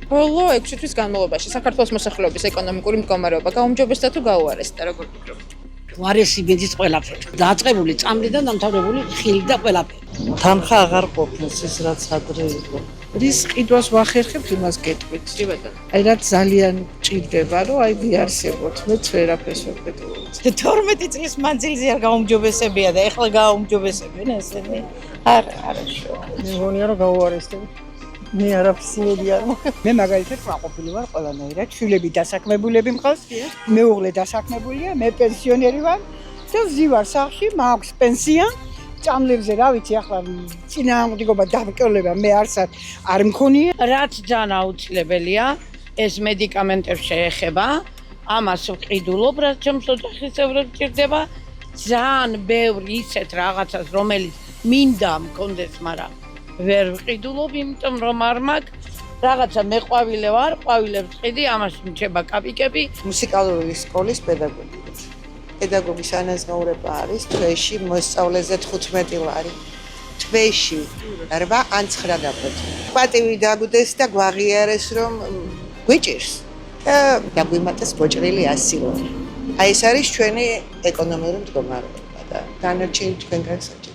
ბოლო 6 თვის განმავლობაში საქართველოს მოსახლეობის ეკონომიკური მდგომარეობა გაუმჯობესდა თუ გაუარესდა, როგორ ფიქრობთ? უარესი მიდის ყველაფერი. დაწყებული წამლიდან დამთავრებული ხილი და ყველაფერი. თანხა აღარ ყოფნის ის რაც ადრე იყო. რის ყიდვას ვახერხებთ იმას გეტყვით. კი ბატონო. აი რაც ძალიან ჭირდება, რომ აი ვიარსებოთ, მეც ვერაფერს ვერ ვეტყობთ. 12 წლის მანძილზე არ გაუმჯობესებია და ეხლა გაუმჯობესებენ ესენი. არაშო. მე მგონია რომ გაუარესდება. მე არაფერს იმედი არ მაქვს. მე მაგალითად ვაყოფილი ვარ ყველანაირად, შვილები დასაქმებულები მყავს, მეუღლე დასაქმებულია, მე პენსიონერი ვარ და ვზივარ სახლში, მაქვს პენსია. წამლებზე რა ვიცი ახლა წინააღმდეგობა დაბრკოლება მე არ მქონია. რაც ძალიან აუცილებელია, ეს მედიკამენტებს შეეხება, ამას ვყიდულობ, რაც ჩემს ოჯახისევრებს ჭირდება, ძალიან ბევრი ისეთ რაღაცას, რომელიც მინდა მქონდეს, მაგრამ ვერ ვყიდულობ, იმიტომ რომ არ მაქვს რაღაცა მე ყვავილე ვარ, ყვავილებს ვყიდი, ამას მრჩება კაპიკები. მუსიკალური სკოლის პედაგოგი. პედაგოგის ანაზღაურება არის თვეში მოსწავლეზე 15 ლარი. თვეში 8 ან 9 დაბრუნდა. პატივი დაგვდეს და გვაღიარეს რომ გვიჭირს და დაგვიმატეს მოჭრილი 100 ლარი. აი ეს არის ჩვენი ეკონომიკური მდგომარეობა და დანარჩენი თქვენ გასაჭიროა.